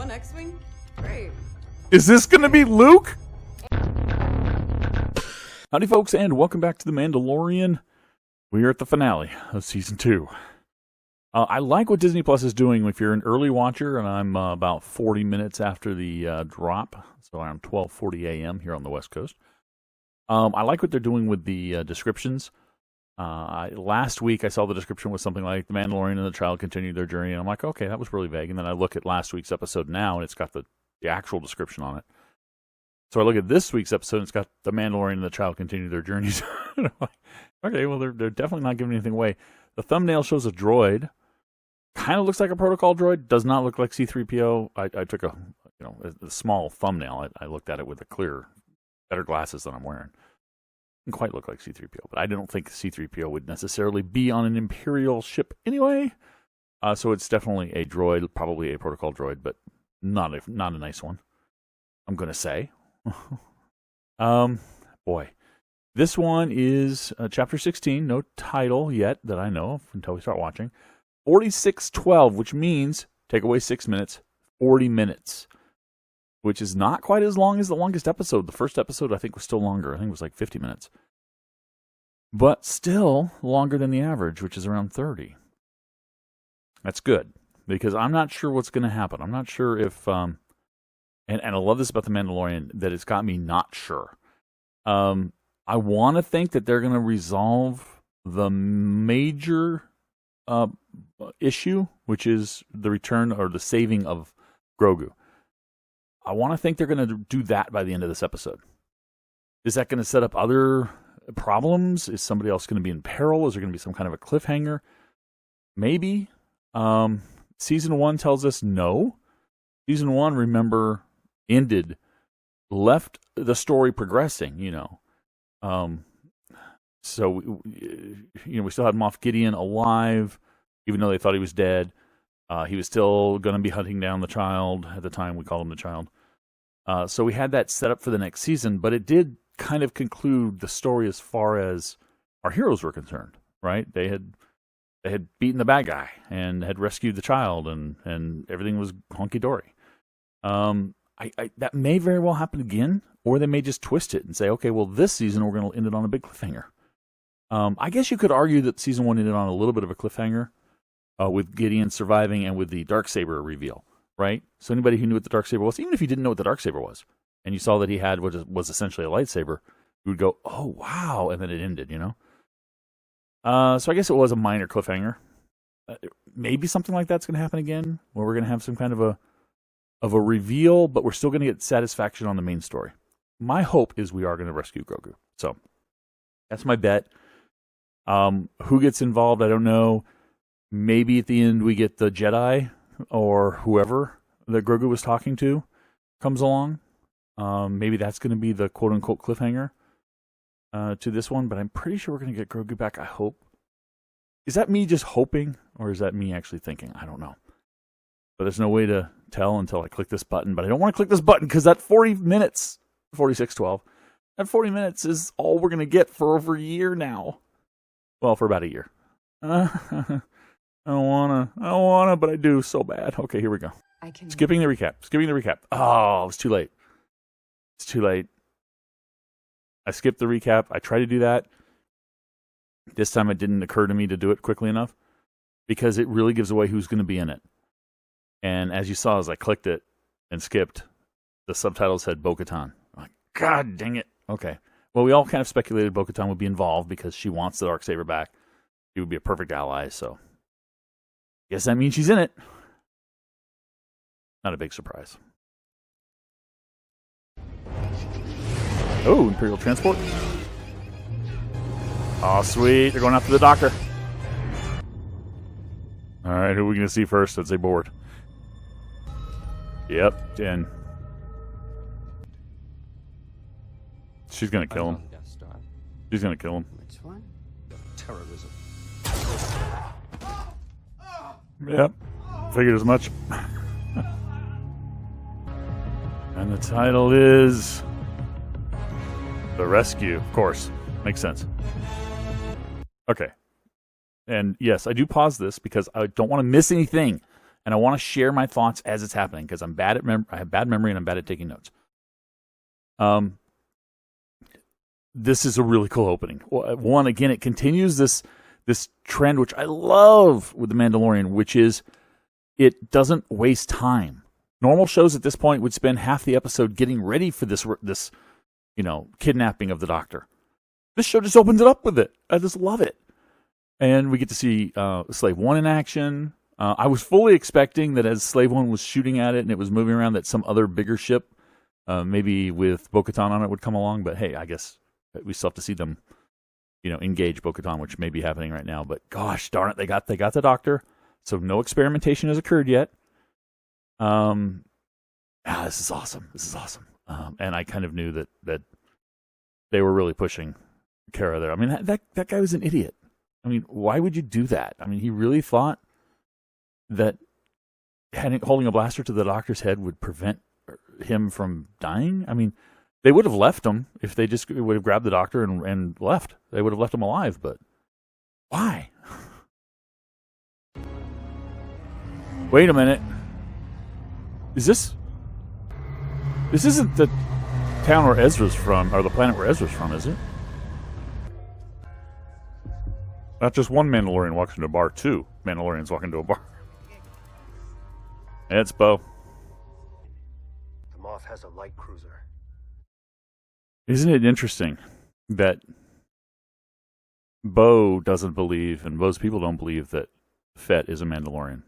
One X-Wing? Great. Is this going to be Luke? Howdy, folks, and welcome back to The Mandalorian. We are at the finale of Season 2. I like what Disney Plus is doing if you're an early watcher, and I'm about 40 minutes after the drop, so around 12:40 a.m. here on the West Coast. I like what they're doing with the descriptions. Last week, I saw the description was something like, The Mandalorian and the child continued their journey, and I'm like, okay, that was really vague. And then I look at last week's episode now, and it's got the actual description on it. So I look at this week's episode, and it's got The Mandalorian and the child continued their journeys. Okay, well, they're definitely not giving anything away. The thumbnail shows a droid. Kind of looks like a protocol droid. Does not look like C-3PO. I took a small thumbnail. I looked at it with better glasses than I'm wearing. Didn't quite look like C-3PO, but I don't think C-3PO would necessarily be on an Imperial ship anyway. So it's definitely a droid, probably a protocol droid, but not a nice one, I'm going to say. Boy. This one is Chapter 16, no title yet that I know of until we start watching. 46:12, which means, take away 6 minutes, 40 minutes, which is not quite as long as the longest episode. The first episode, I think, was still longer. I think it was like 50 minutes. But still longer than the average, which is around 30. That's good, because I'm not sure what's going to happen. I'm not sure if, and I love this about The Mandalorian, that it's got me not sure. I want to think that they're going to resolve the major issue, which is the return or the saving of Grogu. I want to think they're going to do that by the end of this episode. Is that going to set up other problems? Is somebody else going to be in peril? Is there going to be some kind of a cliffhanger? Maybe. Season 1 tells us no. Season 1, remember, ended, left the story progressing, So, we still had Moff Gideon alive, even though they thought he was dead. He was still going to be hunting down the child. At the time, we called him the child. So we had that set up for the next season, but it did kind of conclude the story as far as our heroes were concerned, right? They had beaten the bad guy and had rescued the child, and everything was hunky-dory. That may very well happen again, or they may just twist it and say, okay, well, this season we're going to end it on a big cliffhanger. I guess you could argue that Season 1 ended on a little bit of a cliffhanger with Gideon surviving and with the Darksaber reveal, right? So anybody who knew what the Darksaber was, even if you didn't know what the Darksaber was, and you saw that he had what was essentially a lightsaber, you would go, oh, wow, and then it ended, So I guess it was a minor cliffhanger. Maybe something like that's going to happen again, where we're going to have some kind of a reveal, but we're still going to get satisfaction on the main story. My hope is we are going to rescue Grogu. So that's my bet. Who gets involved, I don't know. Maybe at the end we get the Jedi or whoever that Grogu was talking to comes along. Maybe that's going to be the quote-unquote cliffhanger to this one, but I'm pretty sure we're going to get Grogu back, I hope. Is that me just hoping, or is that me actually thinking? I don't know. But there's no way to tell until I click this button. But I don't want to click this button because that 40 minutes, 46:12, that 40 minutes is all we're going to get for over a year now. Well, for about a year. I don't wanna, but I do so bad. Okay, here we go. Skipping the recap. Oh, it's too late. It's too late. I skipped the recap. I tried to do that. This time it didn't occur to me to do it quickly enough because it really gives away who's going to be in it. And as you saw, as I clicked it and skipped, the subtitles said Bo-Katan. I'm like, God dang it. Okay. Well, we all kind of speculated Bo-Katan would be involved because she wants the Darksaber back. She would be a perfect ally, so guess that means she's in it. Not a big surprise. Oh, Imperial transport. Oh, sweet. They're going after the doctor. All right, who are we going to see first? Let's say board. Yep, 10. She's going to kill him. She's going to kill him. Which one? Terrorism. Yep. Figured as much. And the title is The Rescue. Of course. Makes sense. Okay. And yes, I do pause this because I don't want to miss anything. and I want to share my thoughts as it's happening because I'm bad at I have bad memory and I'm bad at taking notes. This is a really cool opening. One, again, it continues this trend, which I love with The Mandalorian, which is it doesn't waste time. Normal shows at this point would spend half the episode getting ready for this kidnapping of the Doctor. This show just opens it up with it. I just love it. And we get to see Slave 1 in action. I was fully expecting that as Slave 1 was shooting at it and it was moving around, that some other bigger ship, maybe with Bo-Katan on it, would come along. But hey, I guess we still have to see them, engage Bo-Katan, which may be happening right now. But gosh darn it, they got the Doctor. So no experimentation has occurred yet. This is awesome. This is awesome. And I kind of knew that they were really pushing Kara there. I mean, that guy was an idiot. I mean, why would you do that? I mean, he really thought that holding a blaster to the Doctor's head would prevent him from dying? I mean, they would have left him if they just would have grabbed the Doctor and left. They would have left him alive, but why? Wait a minute. This isn't the town where Ezra's from, or the planet where Ezra's from, is it? Not just one Mandalorian walks into a bar, two Mandalorians walk into a bar. It's Bo. The Moff has a light cruiser. Isn't it interesting that Bo doesn't believe, and Bo's people don't believe, that Fett is a Mandalorian?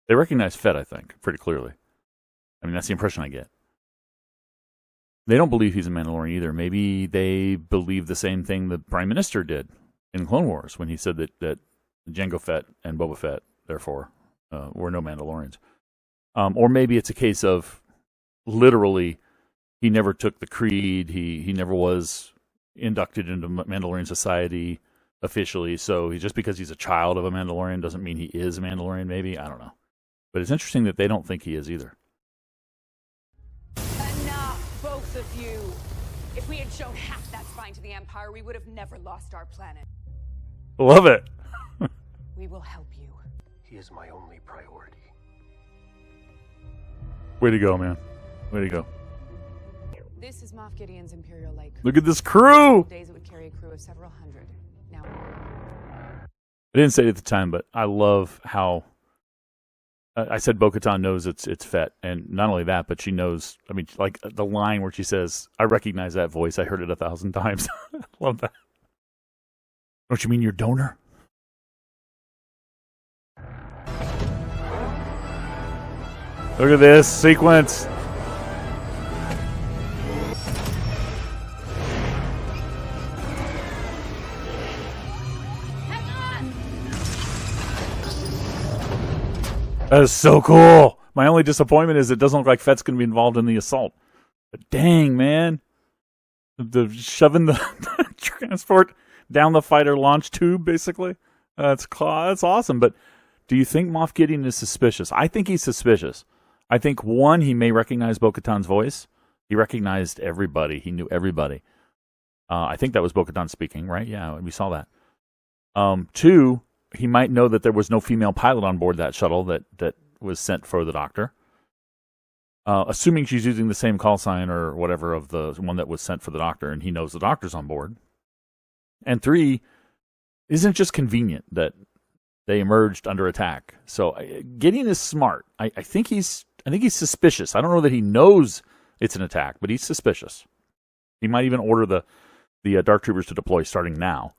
They recognize Fett, I think, pretty clearly. I mean, that's the impression I get. They don't believe he's a Mandalorian either. Maybe they believe the same thing the Prime Minister did in Clone Wars when he said that Jango Fett and Boba Fett, therefore, were no Mandalorians. Or maybe it's a case of literally he never took the creed. He never was inducted into Mandalorian society officially. So just because he's a child of a Mandalorian doesn't mean he is a Mandalorian, maybe. I don't know. But it's interesting that they don't think he is either. Enough, both of you. If we had shown half that spine to the Empire, we would have never lost our planet. Love it. We will help you. He is my only priority. Way to go, man. Way to go. This is Moff Gideon's Imperial Light Cruiser. Look at this crew! Days it would carry a crew of several hundred. Now, I didn't say it at the time, but I love how I said Bo-Katan knows it's Fett, and not only that, but she knows. I mean, like the line where she says, "I recognize that voice. I heard it 1,000 times." Love that. Don't you mean your donor? Look at this sequence. That is so cool. My only disappointment is it doesn't look like Fett's going to be involved in the assault. But dang, man. The shoving the transport down the fighter launch tube, basically. That's awesome. But do you think Moff Gideon is suspicious? I think he's suspicious. I think, one, he may recognize Bo-Katan's voice. He recognized everybody. He knew everybody. I think that was Bo-Katan speaking, right? Yeah, we saw that. Two, he might know that there was no female pilot on board that shuttle that was sent for the Doctor. Assuming she's using the same call sign or whatever of the one that was sent for the Doctor, and he knows the Doctor's on board. And three, isn't it just convenient that they emerged under attack? So Gideon is smart. I think he's suspicious. I don't know that he knows it's an attack, but he's suspicious. He might even order the Dark Troopers to deploy starting now.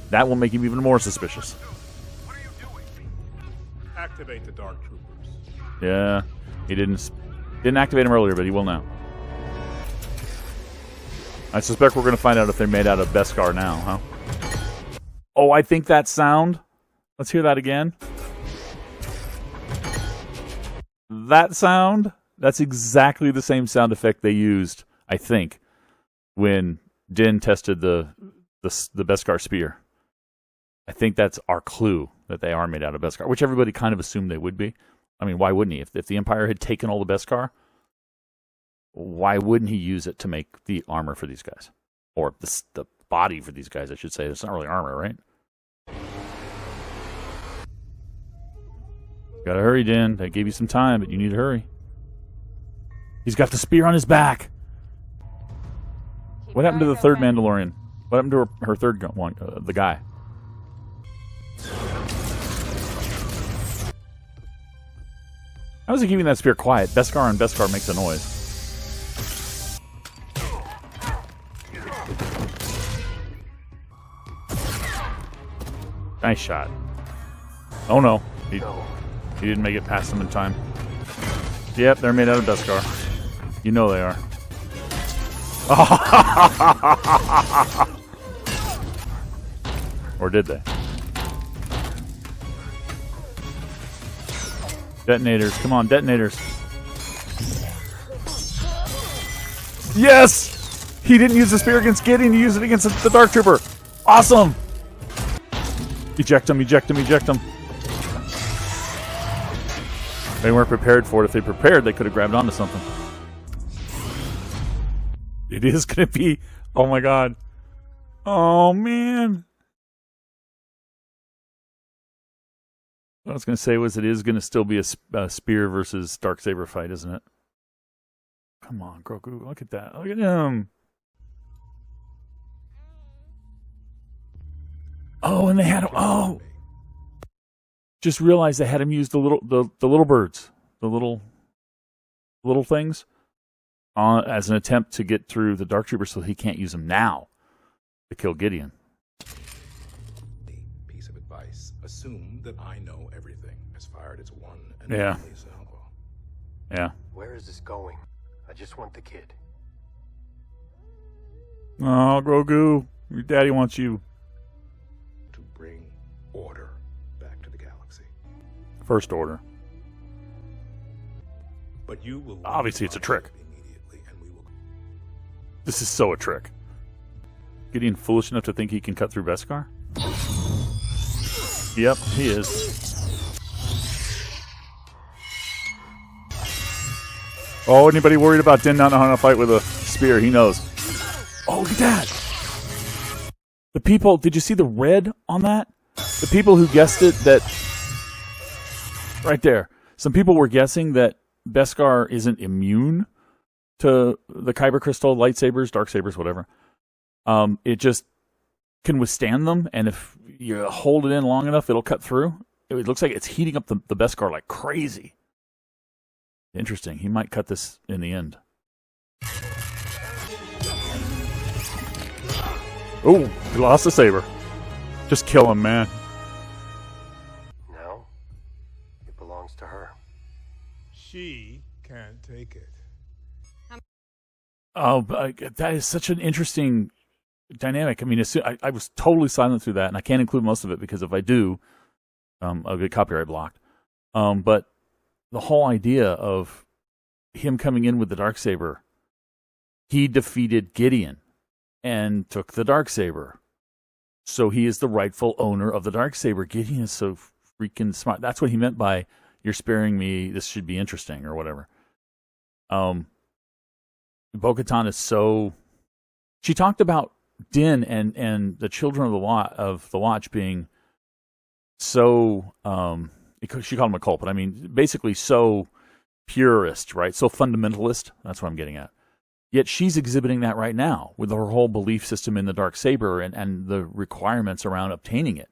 That will make him even more suspicious. What are you doing? Activate the Dark Troopers. Yeah, he didn't activate him earlier, but he will now. I suspect we're going to find out if they're made out of Beskar now, huh? Oh, I think that sound. Let's hear that again. That sound, that's exactly the same sound effect they used, I think, when Din tested the Beskar spear. I think that's our clue that they are made out of Beskar, which everybody kind of assumed they would be. I mean, why wouldn't he? If the Empire had taken all the Beskar, why wouldn't he use it to make the armor for these guys? Or the body for these guys, I should say. It's not really armor, right? Gotta hurry, Din. I gave you some time, but you need to hurry. He's got the spear on his back. What happened to the third Mandalorian? What happened to her third one? The guy. How is he keeping that spear quiet? Beskar and Beskar makes a noise. Nice shot. Oh no. He didn't make it past him in time. Yep, they're made out of Beskar. You know they are. Or did they? Detonators. Come on, detonators. Yes! He didn't use the spear against Gideon. He used it against the Dark Trooper. Awesome! Eject him, eject him, eject him. They weren't prepared for it. If they prepared, they could have grabbed onto something. It is going to be... Oh, my God. Oh, man. What I was going to say was it is going to still be a spear versus Darksaber fight, isn't it? Come on, Grogu. Look at that. Look at him. Oh, and they had him. Oh. Just realized they had him use the little birds. The little things. As an attempt to get through the Dark Trooper so he can't use them now to kill Gideon. Piece of advice. Assume that I know everything. As fired its one and Yeah. only salvo. Yeah. Where is this going? I just want the kid. Oh, Grogu. Your daddy wants you. To bring order back to the galaxy. First Order. But you will Obviously, it's a trick. Immediately, and we will... This is so a trick. Gideon foolish enough to think he can cut through Beskar? Yep, he is. Oh, anybody worried about Din not knowing how to fight with a spear? He knows. Oh, look at that. The people, did you see the red on that? The people who guessed it that... Right there. Some people were guessing that Beskar isn't immune to the Kyber Crystal, lightsabers, dark sabers, whatever. It just can withstand them, and if you hold it in long enough, it'll cut through. It looks like it's heating up the Beskar like crazy. Interesting. He might cut this in the end. Oh, he lost the saber. Just kill him, man. Now, it belongs to her. She can't take it. Oh, that is such an interesting dynamic. I mean, I was totally silent through that, and I can't include most of it because if I do, I'll get copyright blocked. But the whole idea of him coming in with the Darksaber, he defeated Gideon and took the Darksaber. So he is the rightful owner of the Darksaber. Gideon is so freaking smart. That's what he meant by, you're sparing me, this should be interesting, or whatever. Bo-Katan is so... She talked about Din and the children of the Watch being so... she called him a cult, but I mean, basically so purist, right? So fundamentalist. That's what I'm getting at. Yet she's exhibiting that right now with her whole belief system in the Darksaber and the requirements around obtaining it.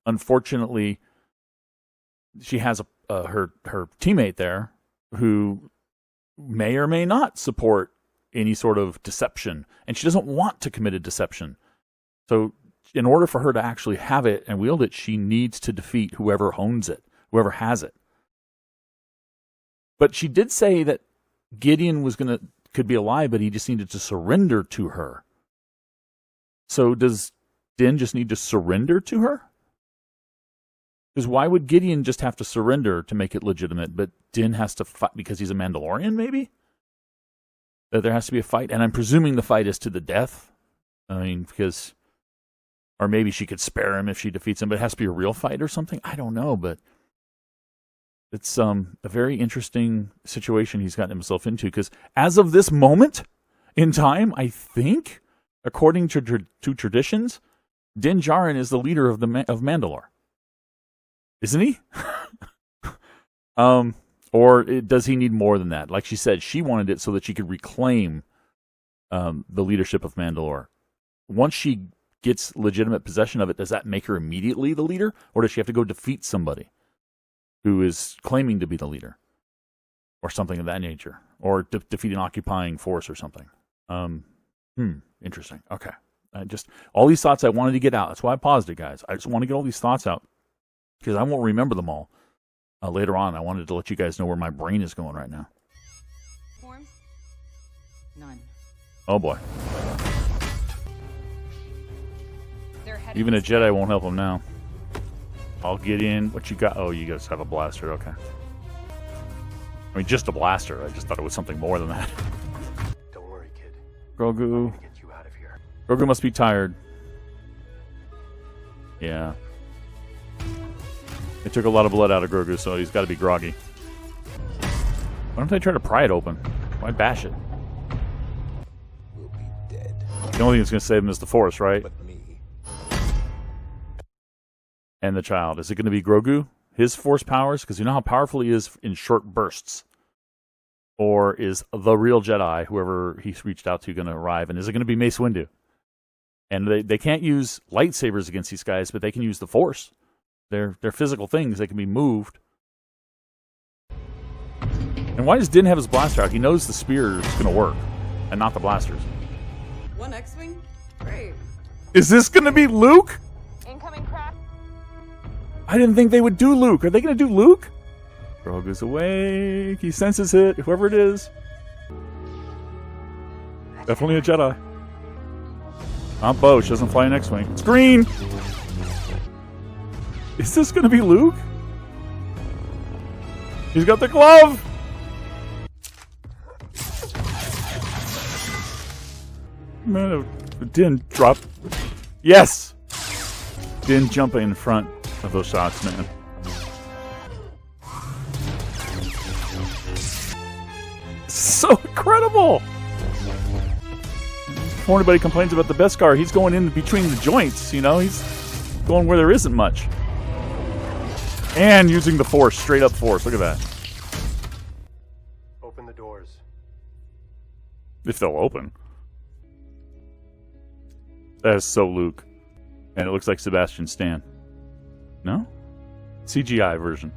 Unfortunately, she has her teammate there who may or may not support any sort of deception, and she doesn't want to commit a deception. So in order for her to actually have it and wield it, she needs to defeat whoever owns it, whoever has it. But she did say that Gideon could be alive, but he just needed to surrender to her. So does Din just need to surrender to her? Because why would Gideon just have to surrender to make it legitimate, but Din has to fight because he's a Mandalorian, maybe? That there has to be a fight, and I'm presuming the fight is to the death. I mean, because... Or maybe she could spare him if she defeats him, but it has to be a real fight or something. I don't know, but it's a very interesting situation he's gotten himself into. Because as of this moment in time, I think, according to traditions, Din Djarin is the leader of Mandalore. Isn't he? Does he need more than that? Like she said, she wanted it so that she could reclaim the leadership of Mandalore. Once she gets legitimate possession of it, does that make her immediately the leader? Or does she have to go defeat somebody who is claiming to be the leader? Or something of that nature. Or defeat an occupying force or something. Interesting. Okay. Just all these thoughts I wanted to get out. That's why I paused it, guys. I just want to get all these thoughts out. Because I won't remember them all. Later on, I wanted to let you guys know where my brain is going right now. Forms? None. Oh boy. They're heading Even a Jedi won't help him now. I'll get in. What you got? Oh, you guys have a blaster. Okay. I mean, just a blaster. I just thought it was something more than that. Don't worry, kid. Grogu. I'm gonna get you out of here. Grogu must be tired. Yeah. They took a lot of blood out of Grogu, so he's got to be groggy. Why don't they try to pry it open? Why bash it? We'll be dead. The only thing that's going to save him is the Force, right? But me. And the child. Is it going to be Grogu? His Force powers? Because you know how powerful he is in short bursts. Or is the real Jedi, whoever he's reached out to, going to arrive? And is it going to be Mace Windu? And they can't use lightsabers against these guys, but they can use the Force. They're physical things. They can be moved. And why does Din have his blaster out? He knows the spear is going to work, and not the blasters. One X-Wing? Great. Is this going to be Luke? Incoming crack. I didn't think they would do Luke. Are they going to do Luke? Grogu's awake. He senses it. Whoever it is. Definitely a Jedi. Not Bo. She doesn't fly an X-Wing. It's green! Is this going to be Luke? He's got the glove! Man, Din drop. Yes! Din jumping in front of those shots, man. So incredible! Before anybody complains about the Beskar, he's going in between the joints, you know? He's going where there isn't much. And using the Force, straight up Force. Look at that. Open the doors. If they'll open. That is so Luke. And it looks like Sebastian Stan. No? CGI version.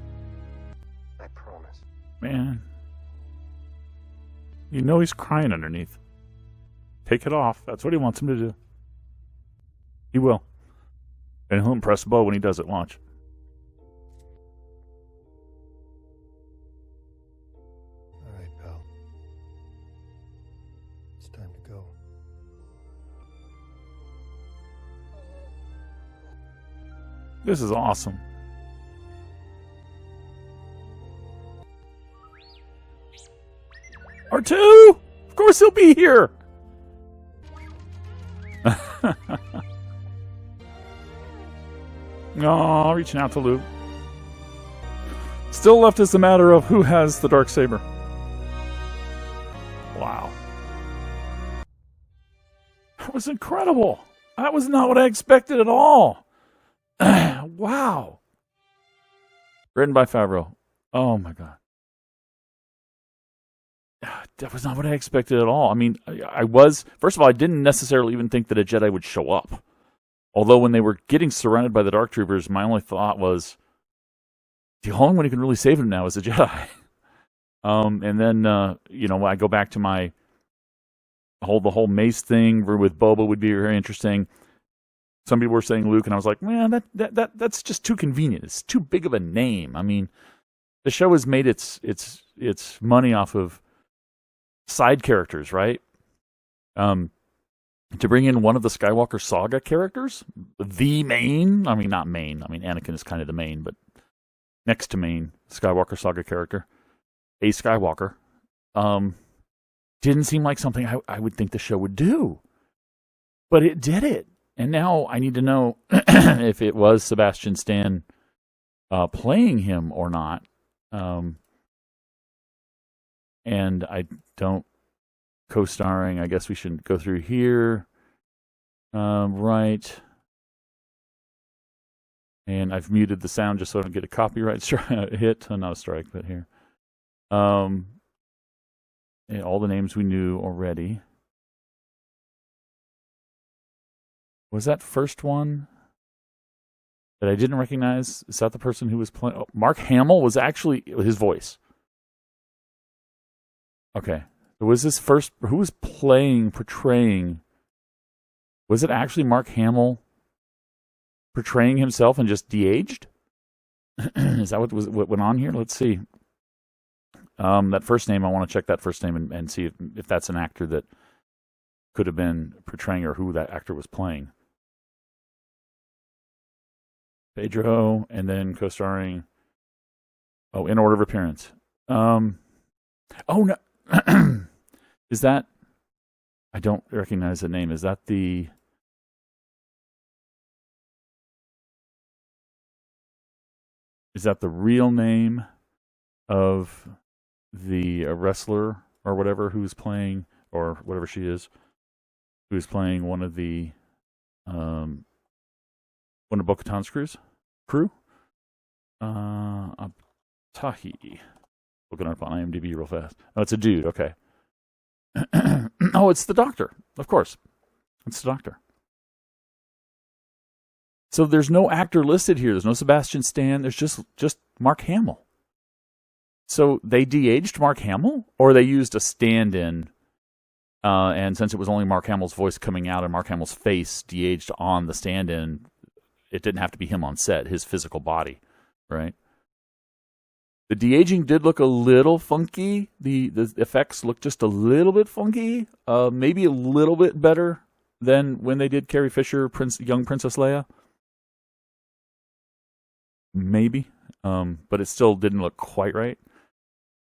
I promise. Man. You know he's crying underneath. Take it off. That's what he wants him to do. He will. And he'll impress Bo when he does it. Watch. All right, pal. It's time to go. This is awesome. R2! Of course he'll be here! Aw, reaching out to Luke. Still left is the matter of who has the Darksaber. Wow. That was incredible. That was not what I expected at all. Wow. Written by Favreau. Oh my god. That was not what I expected at all. I mean, I was... First of all, I didn't necessarily even think that a Jedi would show up. Although when they were getting surrounded by the Dark Troopers, my only thought was, the only one who can really save him now is a Jedi. And then, you know, I go back to my... The whole Mace thing with Boba would be very interesting. Some people were saying Luke, and I was like, man, that's just too convenient. It's too big of a name. I mean, the show has made its money off of side characters, right? To bring in one of the Skywalker saga characters, the main, I mean, not main, I mean, Anakin is kind of the main, but next to main Skywalker saga character, a Skywalker, didn't seem like something I would think the show would do. But it did it. And now I need to know if it was Sebastian Stan playing him or not. And I don't... Co-starring, I guess we should go through here. Right. And I've muted the sound just so I don't get a copyright hit. Not a strike, but here. And all the names we knew already. Was that first one that I didn't recognize? Is that the person who was playing? Oh, Mark Hamill was actually his voice. Okay. So was this first? Who was portraying? Was it actually Mark Hamill portraying himself and just de-aged? Is that what went on here? Let's see. That first name, I want to check that first name and see if that's an actor that could have been portraying or who that actor was playing. Pedro, and then co-starring. Oh, in order of appearance. Oh no, is that? I don't recognize the name. Is that the? Is that the real name of the wrestler or whatever who's playing, or whatever she is, who's playing one of the one of Bo-Katan's crew? Tahi. Looking up on IMDb real fast. Oh, it's a dude. Okay. Oh, it's the Doctor. Of course, it's the Doctor. So there's no actor listed here. There's no Sebastian Stan. There's just Mark Hamill. So they de-aged Mark Hamill, or they used a stand-in, and since it was only Mark Hamill's voice coming out and Mark Hamill's face de-aged on the stand-in, it didn't have to be him on set, his physical body, right? The de-aging did look a little funky. The effects looked just a little bit funky, maybe a little bit better than when they did Carrie Fisher, young Princess Leia. Maybe, but it still didn't look quite right.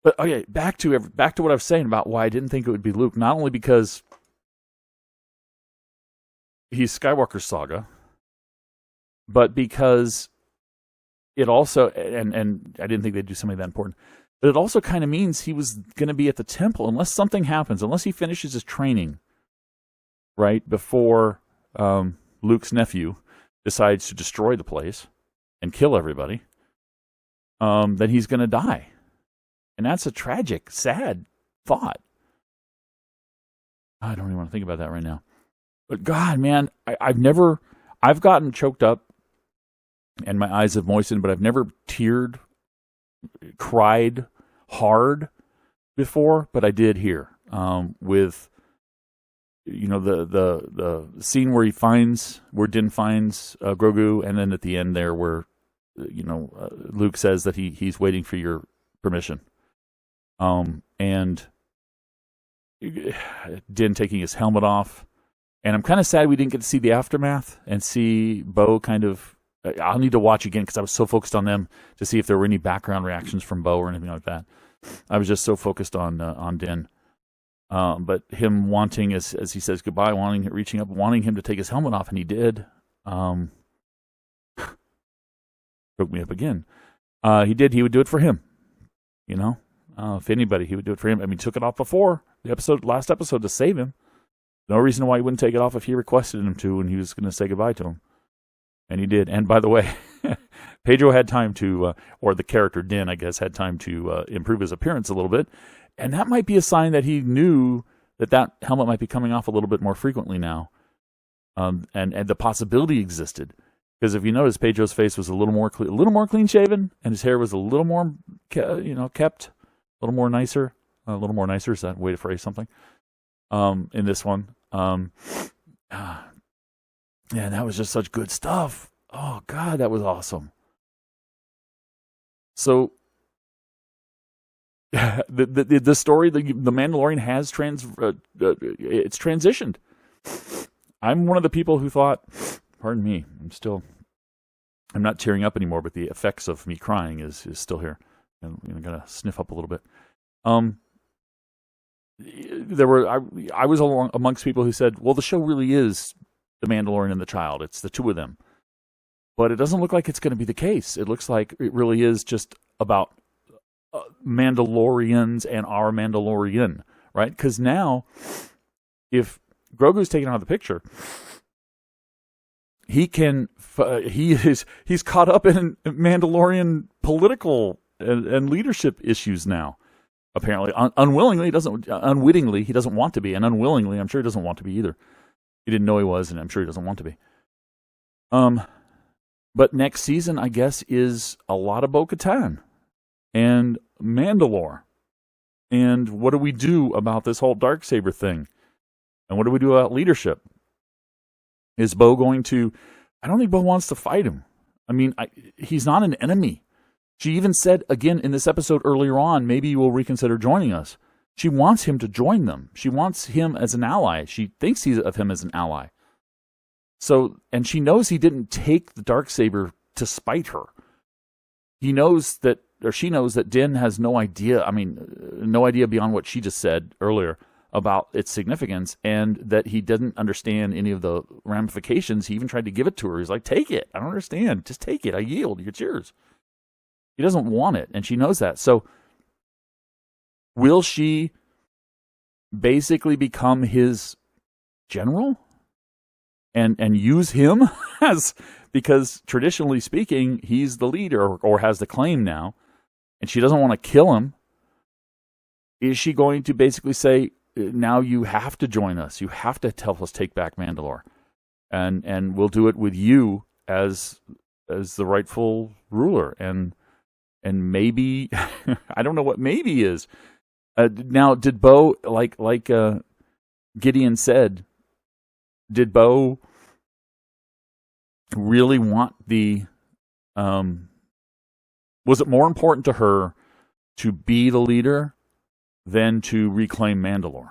But okay, back to what I was saying about why I didn't think it would be Luke. Not only because he's Skywalker Saga, but because it also, and I didn't think they'd do something that important, but it also kind of means he was going to be at the temple unless something happens, unless he finishes his training right before Luke's nephew decides to destroy the place and kill everybody. Then he's going to die. And that's a tragic, sad thought. I don't even want to think about that right now. But God, man, I've gotten choked up and my eyes have moistened, but I've never cried hard before, but I did here. With, the scene where Din finds Grogu, and then at the end there where, Luke says that he's waiting for your permission. And Din taking his helmet off. And I'm kind of sad we didn't get to see the aftermath and see Bo kind of... I'll need to watch again because I was so focused on them to see if there were any background reactions from Bo or anything like that. I was just so focused on Din. But him wanting, as he says goodbye, reaching up, wanting him to take his helmet off, and he did. Broke me up again. He did. He would do it for him. If anybody, he would do it for him. I mean, he took it off before the last episode to save him. No reason why he wouldn't take it off if he requested him to, and he was going to say goodbye to him. And he did. And by the way, Pedro had time to, or the character Din, I guess, had time to improve his appearance a little bit. And that might be a sign that he knew that helmet might be coming off a little bit more frequently now. And the possibility existed. Because if you notice, Pedro's face was a little more clean shaven, and his hair was a little more, kept, a little more nicer. A little more nicer is that way to phrase something. In this one, yeah, that was just such good stuff. Oh God, that was awesome. So the story, the Mandalorian has it's transitioned. I'm one of the people who thought, pardon me, I'm not tearing up anymore, but the effects of me crying is still here. I'm gonna sniff up a little bit. I was amongst people who said, well, the show really is the Mandalorian and the child. It's the two of them. But it doesn't look like it's going to be the case. It looks like it really is just about Mandalorians and our Mandalorian, right? Because now, if Grogu's taken out of the picture, he's caught up in Mandalorian political and leadership issues now. Apparently, unwittingly, he doesn't want to be, and unwillingly, I'm sure he doesn't want to be either. He didn't know he was, and I'm sure he doesn't want to be. But next season, I guess, is a lot of Bo-Katan and Mandalore. And what do we do about this whole Darksaber thing? And what do we do about leadership? Is Bo going to... I don't think Bo wants to fight him. I mean, he's not an enemy. She even said, again, in this episode earlier on, maybe you will reconsider joining us. She wants him to join them. She wants him as an ally. She thinks of him as an ally. So, and she knows he didn't take the Darksaber to spite her. She knows that Din has no idea, no idea beyond what she just said earlier about its significance, and that he didn't understand any of the ramifications. He even tried to give it to her. He's like, take it. I don't understand. Just take it. I yield. It's yours. He doesn't want it, and she knows that. So will she basically become his general and use him as, because traditionally speaking, he's the leader or has the claim now, and she doesn't want to kill him? Is she going to basically say, now you have to join us. You have to help us take back Mandalore, and we'll do it with you as the rightful ruler. And maybe I don't know what maybe is. Now, did Bo, like Gideon said, did Bo really want the? Was it more important to her to be the leader than to reclaim Mandalore?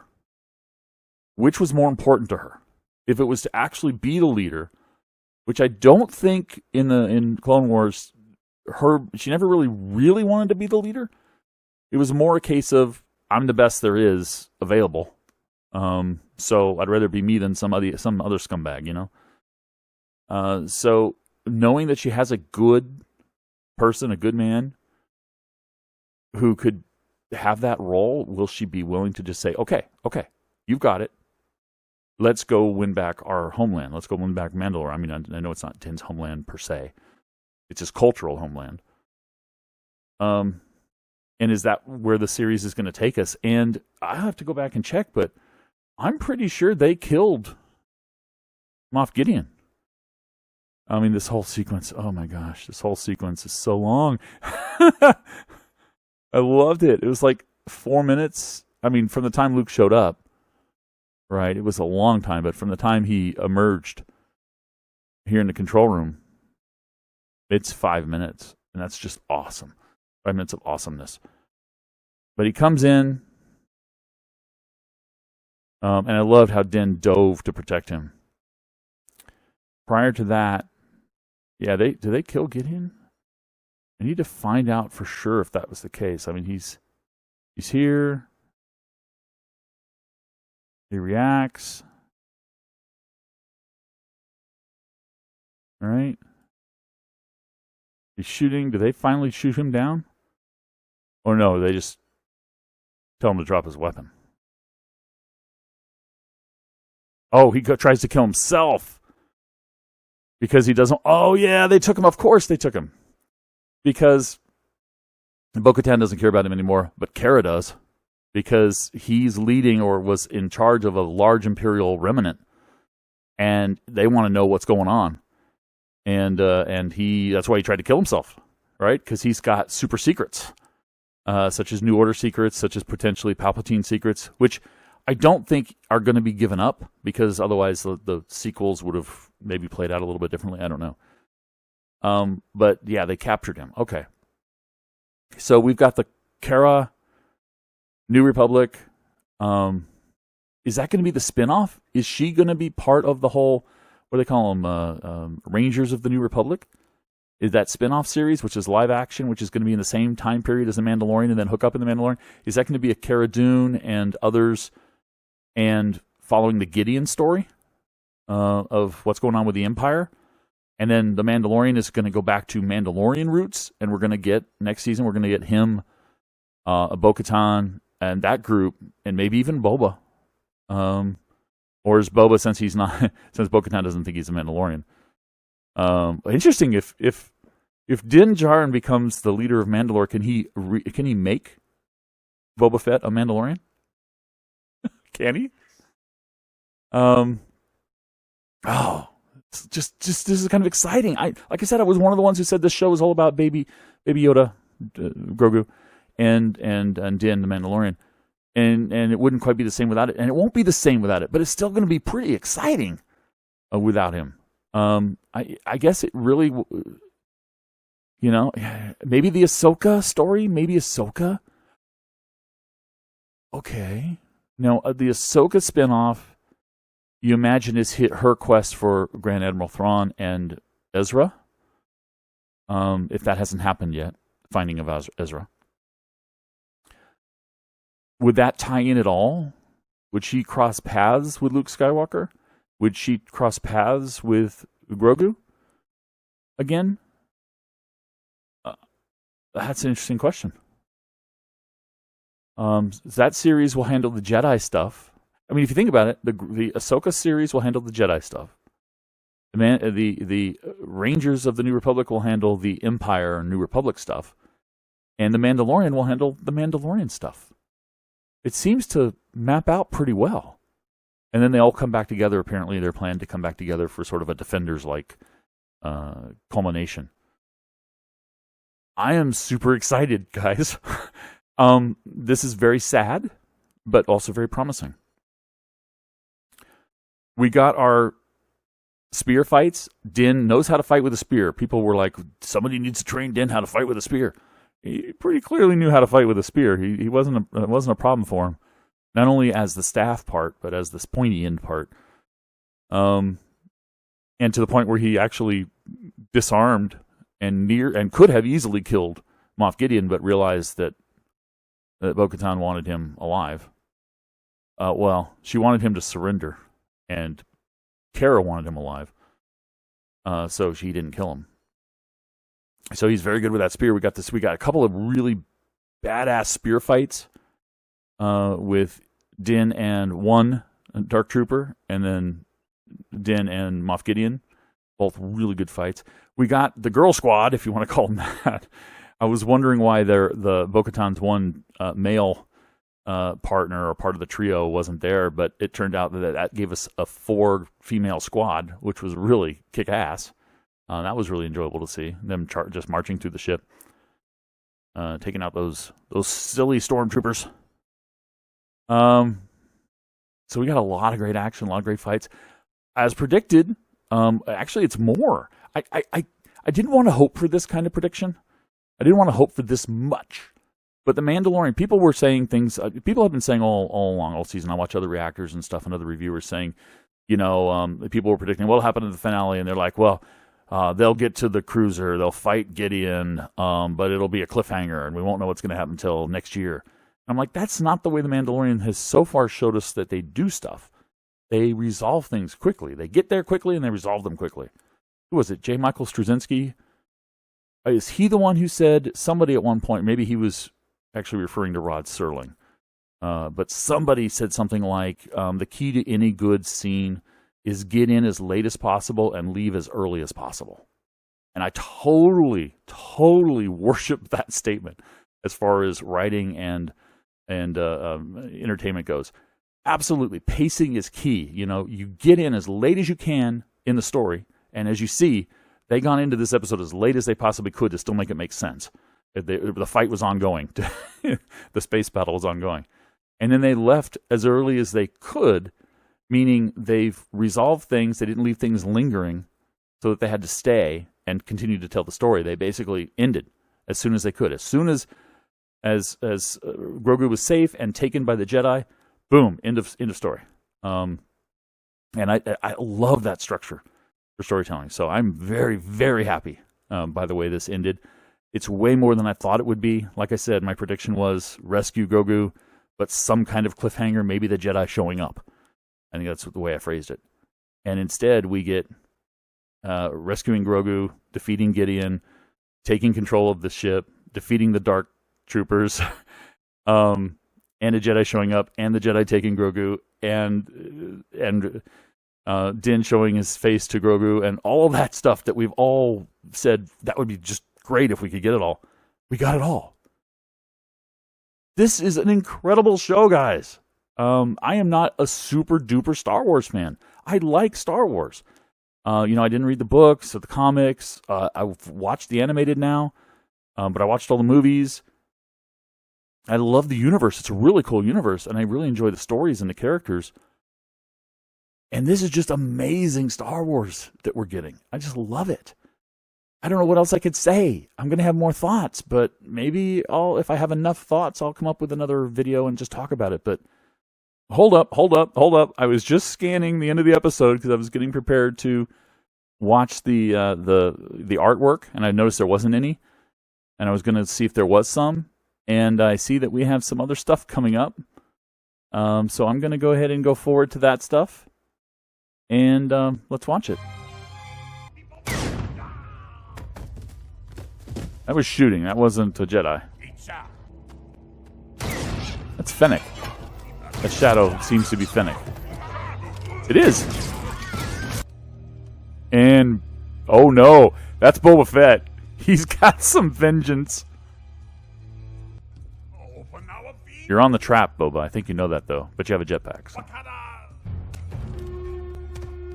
Which was more important to her? If it was to actually be the leader, which I don't think in Clone Wars, she never really wanted to be the leader. It was more a case of, I'm the best there is available, so I'd rather be me than some other scumbag, you know. So knowing that she has a good person, a good man who could have that role, will she be willing to just say, okay, you've got it. Let's go win back our homeland. Let's go win back Mandalore. I mean, I know it's not Din's homeland per se. It's his cultural homeland. And is that where the series is going to take us? And I have to go back and check, but I'm pretty sure they killed Moff Gideon. I mean, this whole sequence, oh my gosh, this whole sequence is so long. I loved it. It was like 4 minutes. I mean, from the time Luke showed up, right? It was a long time, but from the time he emerged here in the control room, it's 5 minutes, and that's just awesome. 5 minutes of awesomeness. But he comes in, and I loved how Din dove to protect him. Prior to that, yeah, did they kill Gideon? I need to find out for sure if that was the case. I mean, he's here. He reacts. All right. He's shooting. Do they finally shoot him down? Or no, they just tell him to drop his weapon. Oh, he tries to kill himself. Because he doesn't... Oh, yeah, they took him. Of course they took him. Because Bo-Katan doesn't care about him anymore, but Cara does. Because he's leading or was in charge of a large Imperial remnant. And they want to know what's going on. And that's why he tried to kill himself, right? Because he's got super secrets, such as New Order secrets, such as potentially Palpatine secrets, which I don't think are going to be given up, because otherwise the sequels would have maybe played out a little bit differently. I don't know. But yeah, they captured him. Okay. So we've got the Cara New Republic. Is that going to be the spinoff? Is she going to be part of the whole, what do they call them, Rangers of the New Republic? Is that spinoff series, which is live action, which is going to be in the same time period as The Mandalorian and then hook up in The Mandalorian? Is that going to be a Cara Dune and others, and following the Gideon story of what's going on with the Empire? And then The Mandalorian is going to go back to Mandalorian roots, and we're going to get, next season, we're going to get him, Bo-Katan, and that group, and maybe even Boba. Or is Boba, since Bo-Katan doesn't think he's a Mandalorian, Interesting. If Din Djarin becomes the leader of Mandalore, can he make Boba Fett a Mandalorian? Can he? It's just this is kind of exciting. Like I said, I was one of the ones who said this show was all about baby Yoda, Grogu, and Din the Mandalorian, and it wouldn't quite be the same without it, and it won't be the same without it. But it's still going to be pretty exciting without him. I guess it really, maybe the Ahsoka story, maybe Ahsoka. Okay, now the Ahsoka spinoff. You imagine is her quest for Grand Admiral Thrawn and Ezra, if that hasn't happened yet, finding of Ezra. Would that tie in at all? Would she cross paths with Luke Skywalker? Would she cross paths with Grogu again? That's an interesting question. That series will handle the Jedi stuff. I mean, if you think about it, the Ahsoka series will handle the Jedi stuff. The Rangers of the New Republic will handle the Empire and New Republic stuff, and the Mandalorian will handle the Mandalorian stuff. It seems to map out pretty well. And then they all come back together. Apparently, they're planned to come back together for sort of a Defenders-like culmination. I am super excited, guys. This is very sad, but also very promising. We got our spear fights. Din knows how to fight with a spear. People were like, somebody needs to train Din how to fight with a spear. He pretty clearly knew how to fight with a spear. It wasn't a problem for him. Not only as the staff part, but as this pointy end part. And to the point where he actually disarmed and could have easily killed Moff Gideon, but realized that Bo-Katan wanted him alive. She wanted him to surrender. And Cara wanted him alive, so she didn't kill him. So he's very good with that spear. We got a couple of really badass spear fights with Din and one Dark Trooper, and then Din and Moff Gideon. Both really good fights. We got the Girl Squad, if you want to call them that. I was wondering why the Bo-Katan's one male partner or part of the trio wasn't there, but it turned out that gave us a 4 female squad, which was really kick ass. That was really enjoyable to see them just marching through the ship, taking out those silly stormtroopers. So we got a lot of great action, a lot of great fights, as predicted. Actually, it's more. I didn't want to hope for this kind of prediction. I didn't want to hope for this much. But The Mandalorian, people were saying things, people have been saying all along, all season. I watch other reactors and stuff and other reviewers saying, people were predicting what'll happen in the finale, and they're like, they'll get to the cruiser, they'll fight Gideon, but it'll be a cliffhanger, and we won't know what's going to happen until next year. I'm like, that's not the way The Mandalorian has so far showed us that they do stuff. They resolve things quickly. They get there quickly, and they resolve them quickly. Who was it, J. Michael Straczynski? Is he the one who said, somebody at one point, maybe he was actually referring to Rod Serling. But somebody said something like, the key to any good scene is get in as late as possible and leave as early as possible. And I totally worship that statement as far as writing and entertainment goes. Absolutely. Pacing is key. You get in as late as you can in the story. And as you see, they gone into this episode as late as they possibly could to still make it make sense. The fight was ongoing. The space battle was ongoing. And then they left as early as they could, meaning they've resolved things. They didn't leave things lingering so that they had to stay and continue to tell the story. They basically ended as soon as they could. As soon as Grogu was safe and taken by the Jedi, boom, end of story. And I love that structure for storytelling. So I'm very, very happy by the way this ended. It's way more than I thought it would be. Like I said, my prediction was rescue Grogu, but some kind of cliffhanger, maybe the Jedi showing up. I think that's the way I phrased it. And instead, we get rescuing Grogu, defeating Gideon, taking control of the ship, defeating the Dark Troopers, and a Jedi showing up, and the Jedi taking Grogu, and Din showing his face to Grogu, and all of that stuff that we've all said that would be just great if we could get it all. We got it all. This is an incredible show, guys. I am not a super duper Star Wars fan. I like Star Wars. I didn't read the books or the comics. I've watched the animated now, but I watched all the movies. I love the universe. It's a really cool universe, and I really enjoy the stories and the characters. And this is just amazing Star Wars that we're getting. I just love it. I don't know what else I could say. I'm going to have more thoughts, but maybe if I have enough thoughts, I'll come up with another video and just talk about it. But hold up. I was just scanning the end of the episode because I was getting prepared to watch the artwork, and I noticed there wasn't any. And I was going to see if there was some. And I see that we have some other stuff coming up. So I'm going to go ahead and go forward to that stuff. And let's watch it. That was shooting. That wasn't a Jedi. That's Fennec. That shadow seems to be Fennec. It is. And, oh no, that's Boba Fett. He's got some vengeance. You're on the trap, Boba. I think you know that, though. But you have a jetpack. So.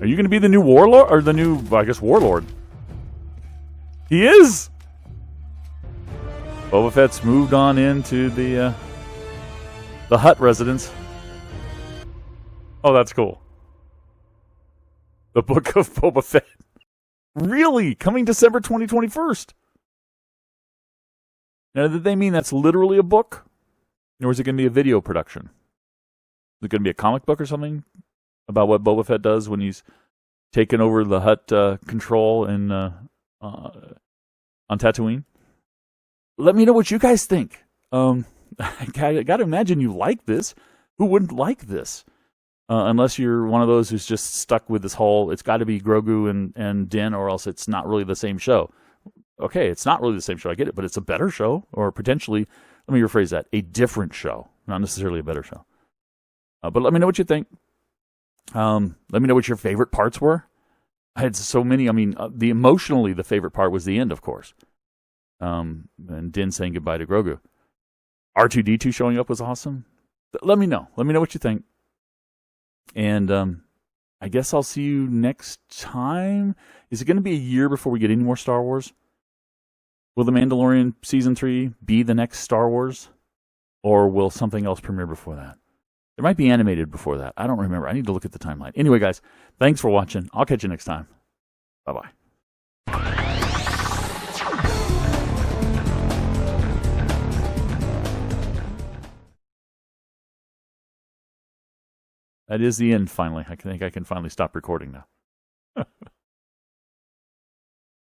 Are you going to be the new warlord? Or the new, warlord? He is! Boba Fett's moved on into the Hutt residence. Oh, that's cool. The Book of Boba Fett. Really? Coming December 2021? Now, did they mean that's literally a book? Or is it going to be a video production? Is it going to be a comic book or something? About what Boba Fett does when he's taken over the Hutt control on Tatooine? Let me know what you guys think. I got to imagine you like this. Who wouldn't like this? Unless you're one of those who's just stuck with this whole, it's got to be Grogu and Din, or else it's not really the same show. Okay, it's not really the same show. I get it, but it's a better show, or potentially, let me rephrase that, a different show, not necessarily a better show. But let me know what you think. Let me know what your favorite parts were. I had so many. I mean, emotionally, the favorite part was the end, of course. And Din saying goodbye to Grogu. R2-D2 showing up was awesome. Let me know. Let me know what you think. And I guess I'll see you next time. Is it going to be a year before we get any more Star Wars? Will The Mandalorian Season 3 be the next Star Wars? Or will something else premiere before that? There might be animated before that. I don't remember. I need to look at the timeline. Anyway, guys, thanks for watching. I'll catch you next time. Bye-bye. That is the end, finally. I think I can finally stop recording now.